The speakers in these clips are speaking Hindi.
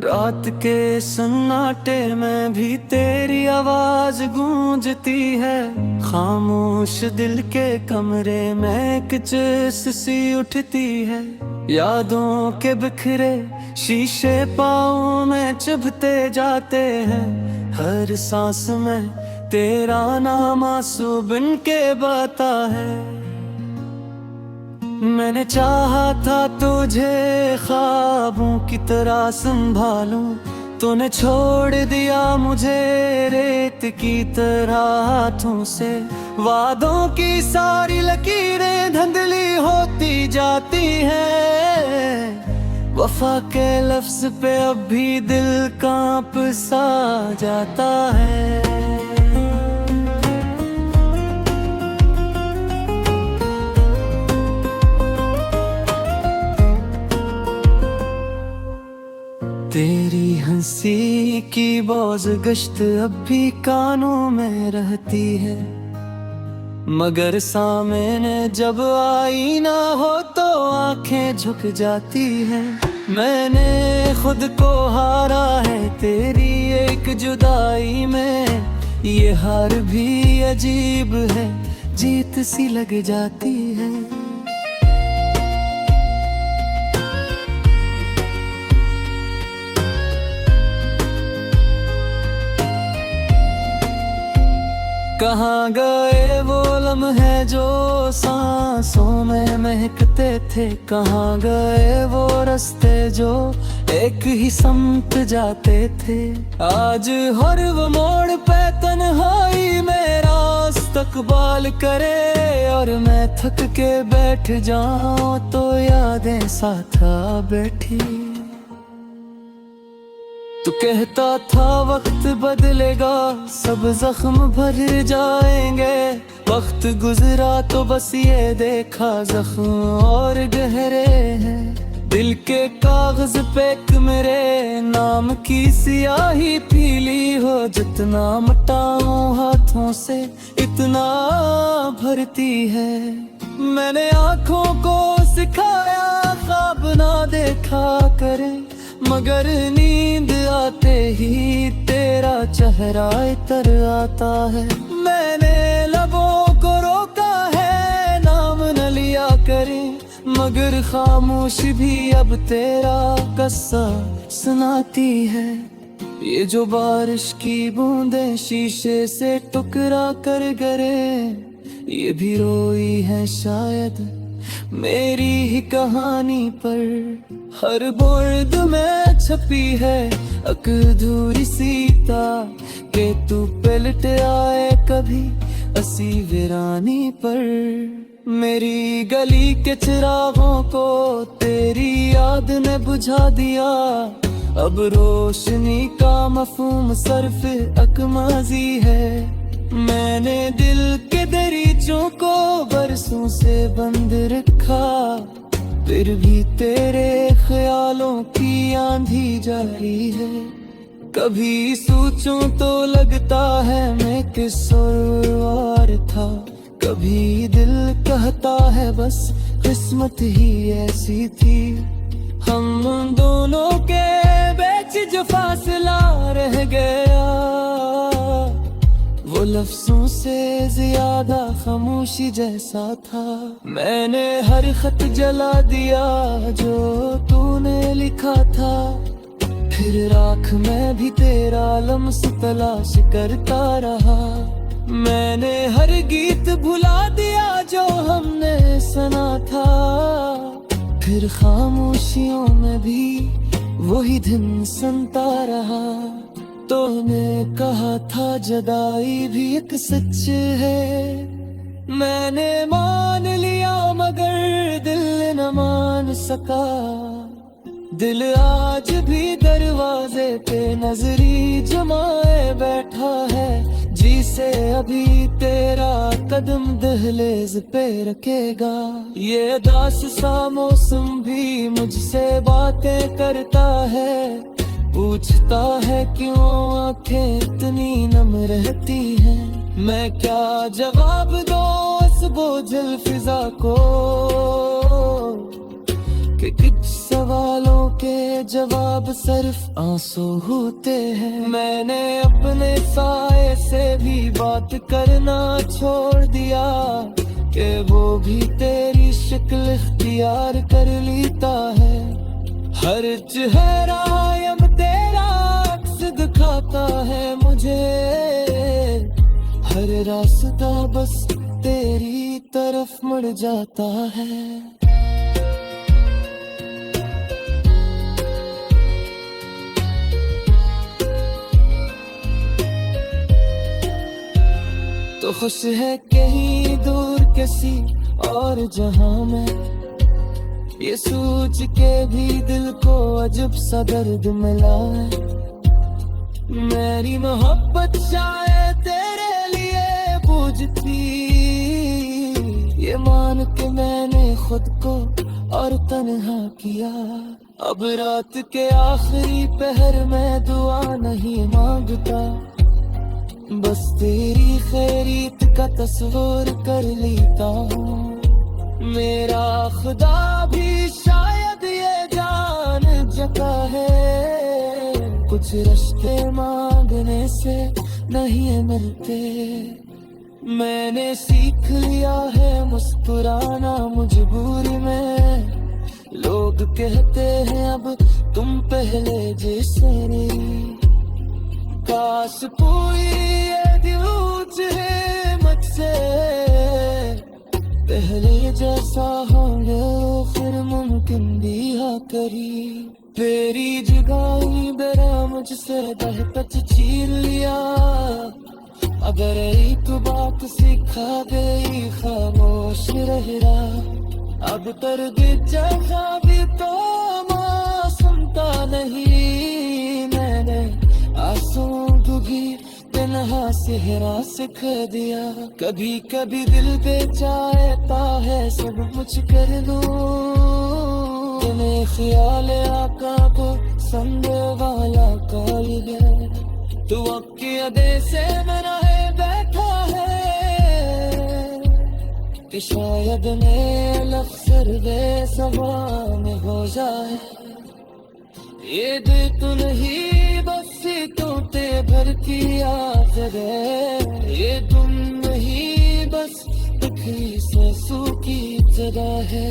रात के सन्नाटे में भी तेरी आवाज गूंजती है। खामोश दिल के कमरे में किचस सी उठती है। यादों के बिखरे शीशे पाँव में चुभते जाते हैं। हर सांस में तेरा नाम आंसू बिन के बहता है। मैंने चाहा था तुझे ख्वाबों की तरह संभालूं, तूने छोड़ दिया मुझे रेत की तरह हाथों से। वादों की सारी लकीरें धुंधली होती जाती हैं। वफा के लफ्ज पे अब भी दिल कांप सा जाता है। तेरी हंसी की बौझ गश्त अब भी कानों में रहती है। मगर सामने जब आईना हो तो आंखें झुक जाती हैं। मैंने खुद को हारा है तेरी एक जुदाई में। ये हार भी अजीब है, जीत सी लग जाती है। कहाँ गए वो लम्हे जो सांसों में महकते थे। कहाँ गए वो रास्ते जो एक ही समत जाते थे। आज हर वो मोड़ पे तन्हाई मेरा इस्तकबाल करे। और मैं थक के बैठ जाऊं तो यादें साथ आ बैठी। तू कहता था वक्त बदलेगा, सब जख्म भर जाएंगे। वक्त गुजरा तो बस ये देखा जख्म और गहरे हैं। दिल के कागज पे मेरे नाम की सियाही पीली हो। जितना मिटाऊं हाथों से इतना भरती है। मैंने आँखों को सिखाया ख्वाब ना देखा करे। मगर नींद आते ही तेरा चेहरा इतर आता है। मैंने लबों को रोका है नाम न लिया करे। मगर खामोशी भी अब तेरा किस्सा सुनाती है। ये जो बारिश की बूंदें शीशे से टुकरा कर गिरे, ये भी रोई है शायद मेरी ही कहानी पर। हर बुर्द में छपी है अधूरी सीता के तू पलट आए कभी असी वीरानी पर। मेरी गली के चिरागों को तेरी याद ने बुझा दिया। अब रोशनी का मफहूम सिर्फ अकमाजी है। मैंने दिल के दरीचों को बरसों से बंद रखा। फिर भी तेरे ख्यालों की आंधी जारी है। कभी सोचूं तो लगता है मैं किस्सोर था। कभी दिल कहता है बस किस्मत ही ऐसी थी। हम दोनों के बीच जो फासला रह गया, वो लफ्जों से ज्यादा खामोशी जैसा था। मैंने हर खत जला दिया जो तूने लिखा था। फिर राख में भी तेरा लम्स तलाश करता रहा। मैंने हर गीत भुला दिया जो हमने सुना था। फिर खामोशियों में भी वही दिन सुनता रहा। तूने कहा था जुदाई भी एक सच है। मैंने मान लिया मगर दिल न मान सका। दिल आज भी दरवाजे पे नजरी जमाए बैठा है। जी से अभी तेरा कदम दहलीज पे रखेगा। ये दास सा मौसम भी मुझसे बातें करता है। पूछता है क्यों आंखें इतनी नम रहती हैं। मैं क्या जवाब दूं इस बोझिल फिजा को कि सवालों के जवाब सिर्फ आंसू होते हैं। मैंने अपने साए से भी बात करना छोड़ दिया कि वो भी तेरी शक्ल इख्तियार कर लेता है। हर चेहरा अब तेरा अक्स दिखाता है मुझे, हर रास्ता बस तेरी तरफ मुड़ जाता है। तो खुश है कहीं दूर किसी और जहां में, ये सोच के भी दिल को अजब सा दर्द मिला है। मेरी मोहब्बत शायद तेरे लिए पूजती, ये मान के मैंने खुद को और तन्हा किया। अब रात के आखिरी पहर में दुआ नहीं मांगता, बस तेरी खैरियत का तस्वीर कर लेता हूँ। मेरा खुदा भी शायद ये जान जाता है, कुछ रिश्ते मांगने से नहीं मिलते। मैंने सीख लिया है मुस्कुराना मजबूरी में, लोग कहते हैं अब तुम पहले जैसे नहीं। काश कोई ये दिल है मुझसे पहले जैसा होंगे, फिर मुमकिन भी हाँ करी। तेरी जगाई बेरा मुझसे दहकत छीन लिया, अगर एक बात सिखा गई खामोश रह रहा। अब दर्द जहाँ भी तो सुनता नहीं, मैंने आंसू भी तन्हा सेहरा सिख दिया। कभी कभी दिल बेचाता है सब कुछ कर लूं, तुम्हें ख्याल आका को संग वाला कॉल है। तू अब की अदे से मना है बैठा है कि शायद मैं लफ्ज़ बेसवा में हो जाए। ये दिल तो नहीं बस टूटे भर की आखिर है, ये तुम नहीं बस तकलीफ से सूखी जगह है।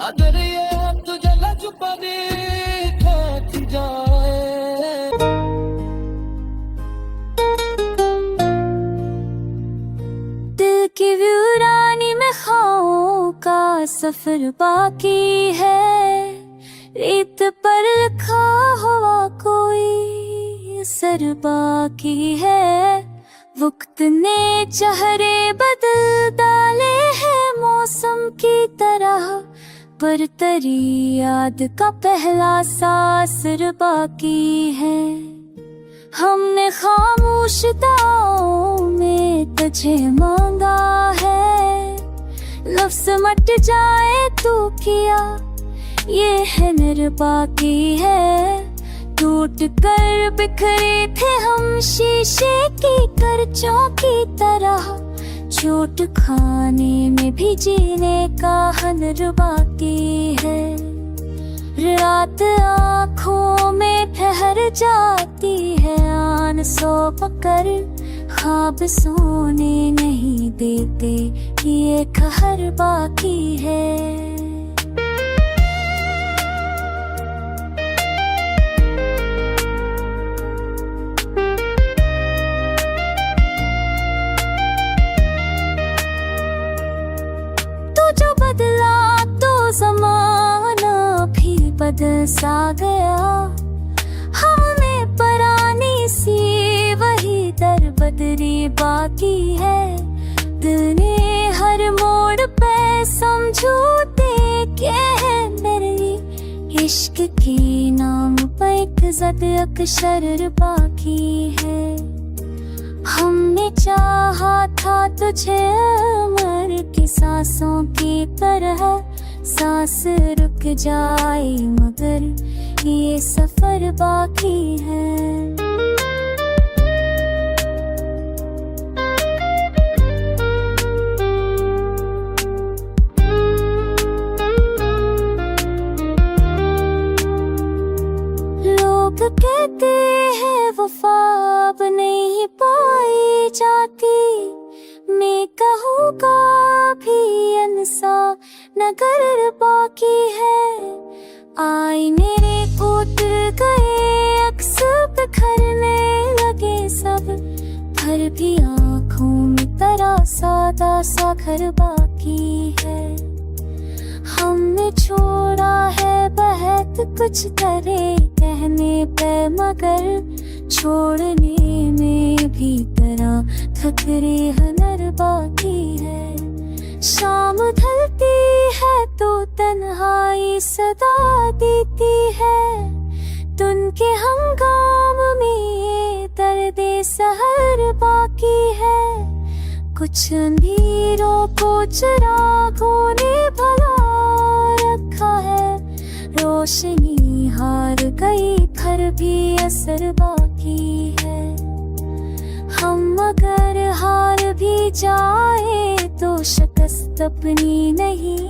अगर ये अब तुझे न छुपा देखा जाए। दिल की वीरानी में ख्वाबों का सफर बाकी है, रेत पर लिखा हुआ कोई सर बाकी है। वक्त ने चेहरे बदल डाले हैं मौसम की तरह, पर तेरी याद का पहला सासर बाकी है। हमने खामोश दाओं में तुझे मांगा है, लफ्ज़ मट जाए तू किया ये है नर बाकी है। टूट कर बिखरे थे हम शीशे की करचों की तरह, चोट खाने में भी जीने का हनर बाकी है। रात आँखों में ठहर जाती है आन सो पकर, ख्वाब सोने नहीं देते ये कहर बाकी है। जो बदला तो ज़माना भी बदल सा गया, हमें परानी सी वही दर बदरी बाकी है। दिल ने हर मोड़ पे समझौते के हैं मेरे, इश्क के नाम पर एक ज़द अक्सर बाकी है। हमने चाहा था तुझे अमर की सांसों की तरह, सांस रुक जाए मगर ये सफर बाकी है। कर बाकी है। आईने उठ गए, अक्स बिखरने लगे सब, फिर भी आँखों में तरह सादा सा घर बाकी है। हमने छोड़ा है बहुत कुछ करे कहने पे, मगर छोड़ने में भी तरह थकरे हनर बाकी है। शाम ढलती है तो तन्हाई सदा देती है, तुन के हंगाम में दर्द सहर बाकी है। कुछ अंधेरों को चिरागों ने भला रखा है, रोशनी हार गई फिर भी असर बाकी है। हम अगर हार भी जाए तो शिकस्त अपनी नहीं,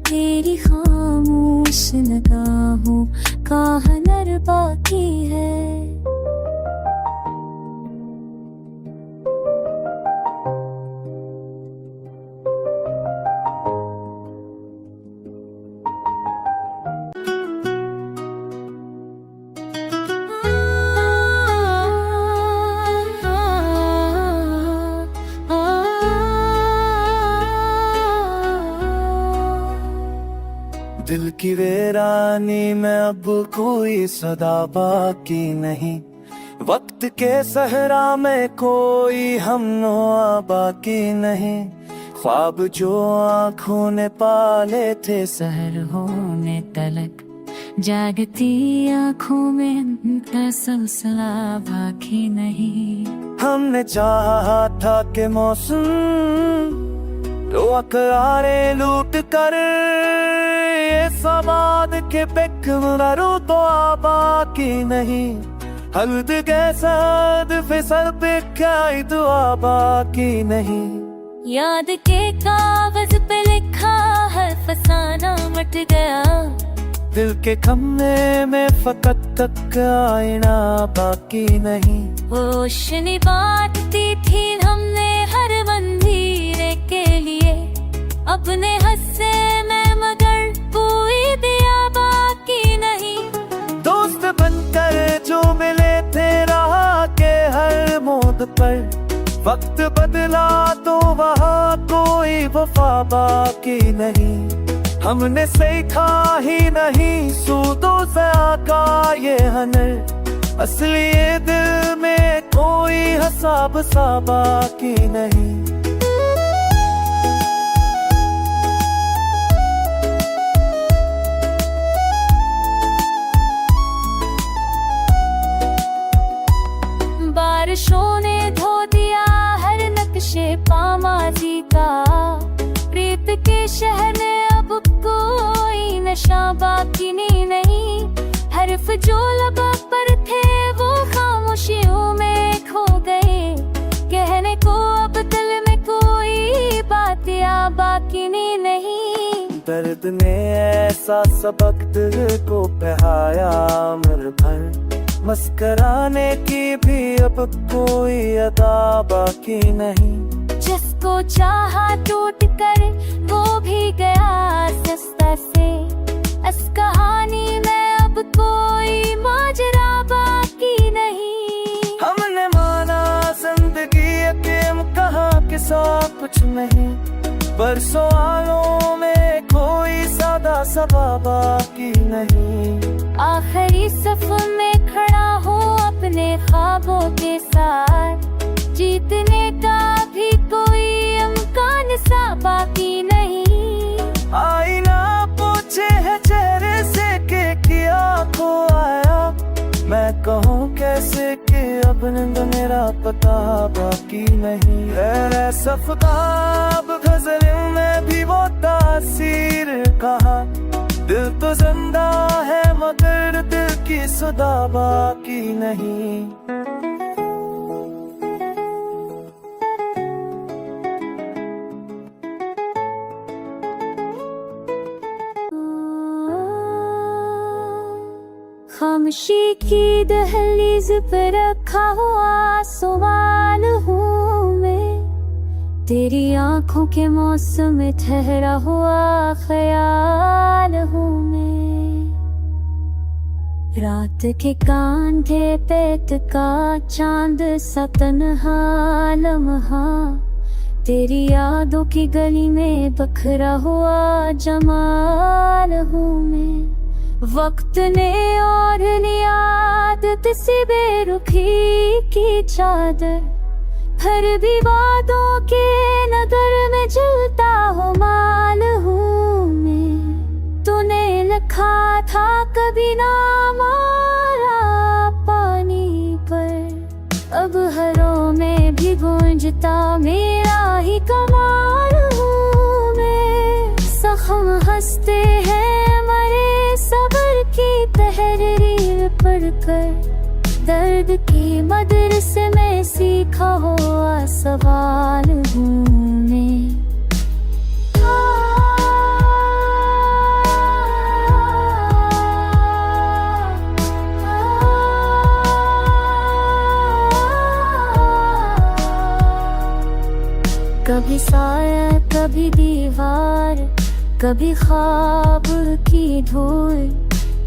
तेरी खामोश निगाहों का हुनर बाकी है। दिल की वीरानी में अब कोई सदा बाकी नहीं, वक्त के सहरा में कोई हमनुआ बाकी नहीं। ख्वाब जो आँखों ने पाले थे सहर होने तलक, जागती आँखों में उनका सिलसिला बाकी नहीं। हमने चाहा था कि मौसम तो अकरारे लूट कर ये समाद के बेकमरू तो बाकी नहीं। हल्द के साथ फिसल पे क्या दुआ बाकी नहीं। याद के कागज पे लिखा है फसाना मट गया, दिल के कमरे में फकत तक आईना बाकी नहीं। रोशनी बांटती थी हमने हर मंदिर के लिए, अपने हस्से में मगर कोई दिया बाकी नहीं। दोस्त बनकर जो मिले थे राह के हर मोड़ पर, वक्त बदला तो वहाँ कोई वफा बाकी नहीं। हमने सीखा ही नहीं सूदों से आका ये हनर, असली ये दिल में कोई हिसाब सा बाकी नहीं। बारिशों ने धो दिया हर नक्शे पामाजी का, रेत के शहर में अब कोई नशा बाकी नहीं। हर्फ जो लबा पर थे वो खामोशियों में खो गए, कहने को अब दिल में कोई बात या बाकी नहीं। दर्द ने ऐसा सबक दिल को पढ़ाया उम्र भर, मस्कराने की भी अब कोई अदा बाकी नहीं। जिसको चाहा टूट कर वो भी गया सस्ता से, इस कहानी में अब कोई माजरा बाकी नहीं। हमने माना जिंदगी यकीम कहा कि सब कुछ नहीं, पर सवालों में कोई सादा सवा बाकी नहीं। आखिरी सफ में खड़ा हो अपने ख्वाबों के साथ, जीतने का भी कोई इम्कान सा बाकी नहीं। आईना पूछे है चेहरे से के किया खो आया, मैं कहूँ कैसे कि अब नींद मेरा पता बाकी नहीं। है सफताब गजल में भी वो तासीर कहा, दिल तो जिंदा है मगर दिल की सुदा बाकी नहीं। खामोशी की दहलीज पर रखा हुआ सवाल हूँ मैं, तेरी आंखों के मौसम में ठहरा हुआ ख्याल हूँ मैं। रात के कांधे पे टिका चांद सा तन्हा लम्हा, तेरी यादों की गली में बखरा हुआ जमाल हूँ मैं। वक्त ने और लिया आदत सी बेरुखी की चादर, फिर भी वादों के नगर में जलता हो माल हूँ मैं। तूने लिखा था कभी ना मारा पानी पर, अब हरों में भी गूंजता मेरा ही कमाल हूँ मैं। जख्म हंसते हैं मरे सबर की तहरीर पढ़कर, दर्द की मदरसे में सीखा हुआ सवाल हूँ मैं। कभी साया कभी दीवार, कभी ख्वाब की धूल,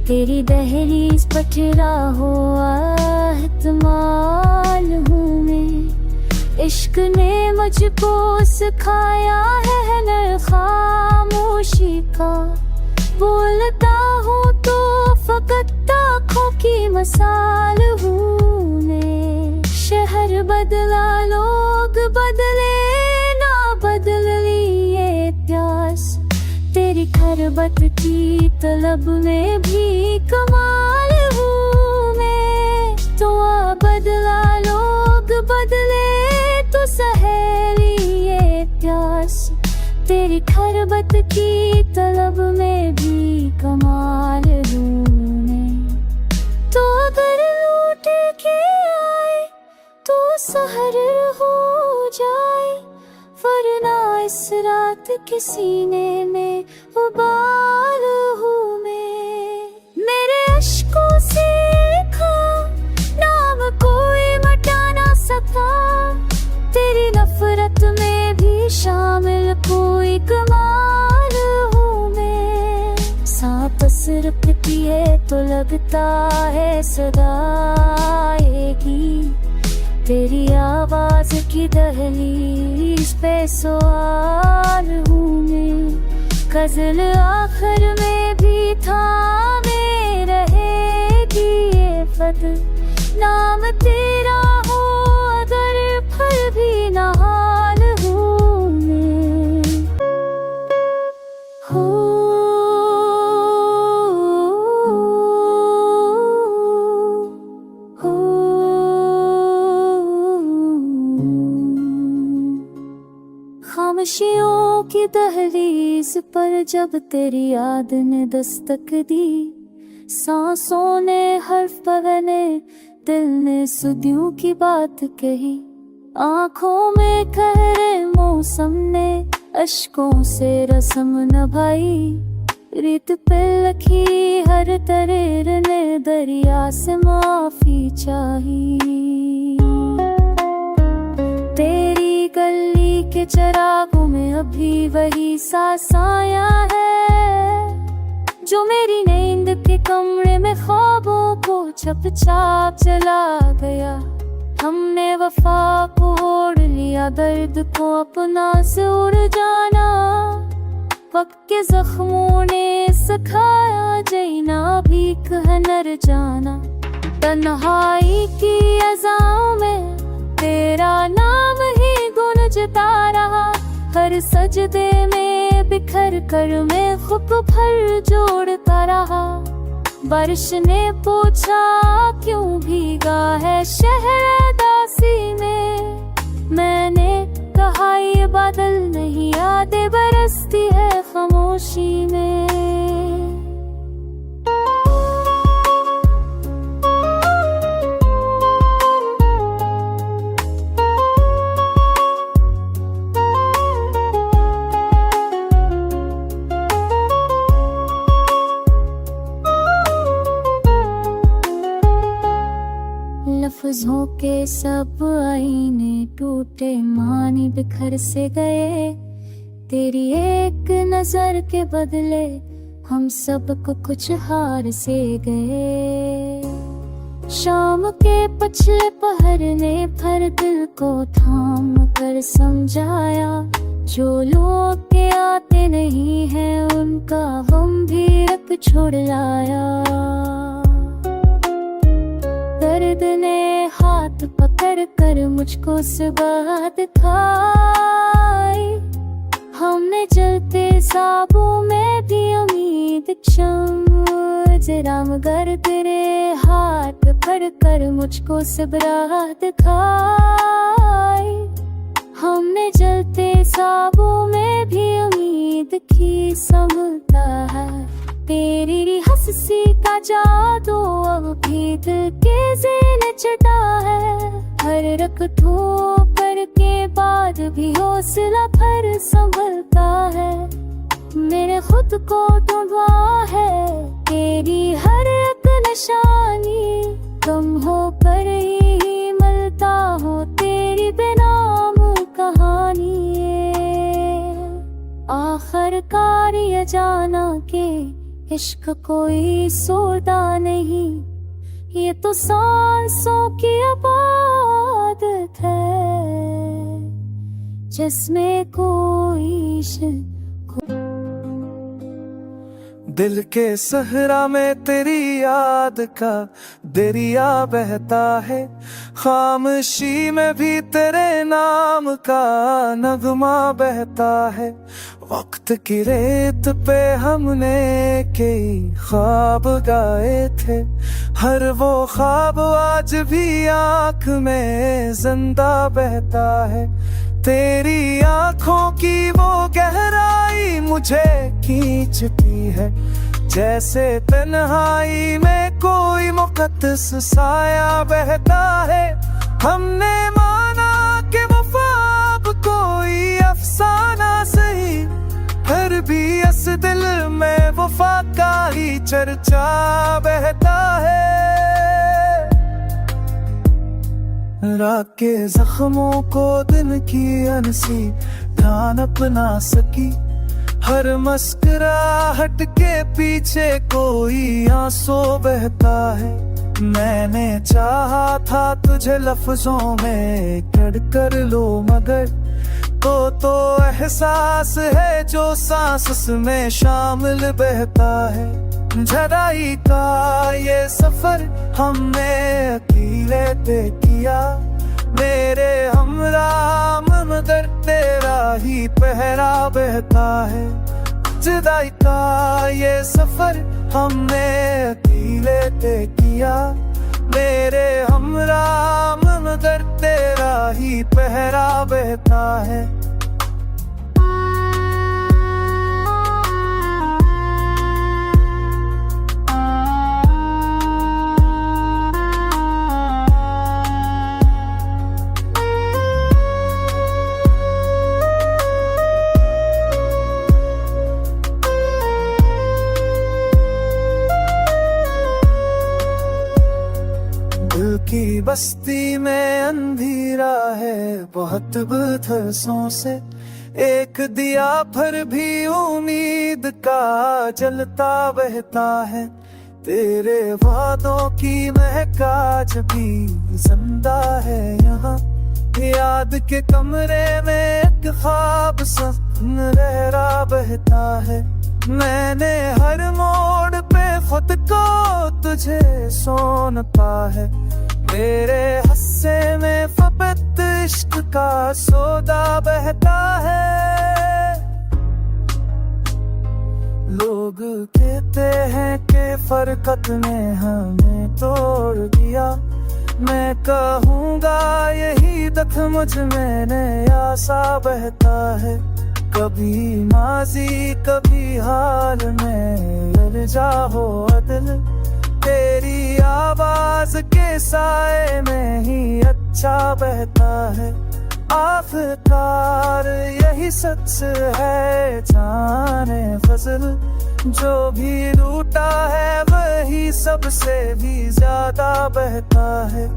तेरी दहलीज पटरा हुआ इत्माल हूँ मैं। इश्क ने मुझको सिखाया है हुनर खामोशी का, बोलता हूँ तो फकत आँखों की मसाल हूँ मैं। शहर बदला लोग बदले ना बदल लिए प्यास, तेरी खरबत की तलब में भी कमाल हूँ मैं। तो बदला लोग बदले तो सहेली ये प्यास, तेरी खरबत की तलब में भी कमाल हूँ मैं। तो अगर लौट के आए तो सहर हो जाए, वरना इस रात के सीने में उबाल हूँ मैं। मेरे अश्कों से लिखा नाम कोई मिटा ना सका, तेरी नफरत में भी शामिल कोई कमाल हूँ मैं। सांप सिर पे पिए तो लगता है सदा आएगी, तेरी आवाज की दहलीज पे सवाल हूँ मैं। गजल आखिर में भी थामे रहेगी ये फत, नाम तेरा हो अगर फिर भी नहाल हूँ मैं। खामोशियों की दहलीज पर जब तेरी याद ने दस्तक दी, सांसों ने हर्फ पवने, दिल ने सुदियों की बात कही। आंखों में कहरे मौसम ने अश्कों से रस्म निभाई, रीत पे लखी हर तरीर ने दरिया से माफी चाही। तेरी गली के चरागों में अभी वही सा साया है, जो मेरी नींद के कमरे में ख्वाबों को चुपचाप जला गया। हमने वफा को ओढ़ लिया, दर्द को अपना से उड़ जाना। वक्त के जख्मों ने सिखाया जीना भीख है नर जाना। तन्हाई की अज़ाओं में तेरा नाम ही गूंजता रहा, हर सजदे में बिखर कर मैं खुद भर जोड़ता रहा। बारिश ने पूछा क्यों भीगा है शहर दासी में, मैंने कहा ये बादल नहीं यादें बरसती है खामोशी में। लफ्जों के सब आईने टूटे मानी बिखर से गए, तेरी एक नजर के बदले हम सबको कुछ हार से गए। शाम के पछले पहर ने भर दिल को थाम कर समझाया, जो लोग के आते नहीं हैं उनका गम भी रख छोड़ लाया। दर्द ने हाथ पकड़ कर मुझको सुबह दिखाई, हमने जलते साबों में भी उम्मीद जरा मगर तेरे हाथ पकड़ कर मुझको सुबह दिखाई, हमने जलते साबों में भी उम्मीद की संभलता है। तेरी हंसी का जादू अब भी दिल के ज़ेन चढ़ा है, हर रख ठोकर के बाद भी हौसला भर संभलता है। मेरे खुद को ढूंढा है तेरी हर एक निशानी, कम होकर ही मिलता हो तेरी बेनाम कहानी। आखिरकार ये जाना के इश्क कोई सौदा नहीं, ये तो सांसों की इबादत है, जिसमें कोई दिल के सहरा में तेरी याद का दरिया बहता है, खामोशी में भी तेरे नाम का नगमा बहता है। वक्त की रेत पे हमने कई ख्वाब गाए थे, हर वो ख्वाब आज भी आँख में जिंदा बहता है। तेरी आँखों की वो गहराई मुझे खींचती है, जैसे तन्हाई में कोई मुकद्दस साया बहता है। हमने माना कि वफा अब कोई अफसाना सही, फिर भी इस दिल में वफा का ही चर्चा बहता है। रात के जख्मों को दिन की अनसी ध्यान अपना सकी, हर मुस्कुराहट के पीछे कोई आंसू बहता है। मैंने चाहा था तुझे लफ्जों में कड़ कर लो, मगर तो एहसास है जो सांस में शामिल बहता है। जुदाई का ये सफर हमने अकेले तय किया, मेरे हमरा मगर तेरा ही पहरा बहता है। जुदाई का ये सफर हमने अकेले तय किया, मेरे हमरा मगर तेरा ही पहरा बहता है। दिल की बस्ती में अंधेरा है बहुत बरसों से, एक दिया फिर भी उम्मीद का जलता बहता है। तेरे वादों की महक आज भी जिंदा है यहाँ, याद के कमरे में एक ख्वाब सपन लहरा बहता है। मैंने हर मोड़ पे खुद को तुझे सौंपा है, मेरे हस्से में फकत इश्क का सौदा बहता है। लोग कहते हैं कि फरकत ने हमें तोड़ दिया, मैं कहूँगा यही दख मुझ में नया सा बहता है। कभी माजी कभी हाल में ललजा हो अदल, तेरी आवाज के साए में ही अच्छा बहता है। आखिरकार यही सच है जाने फजल, जो भी लूटा है वही सबसे भी ज्यादा बहता है।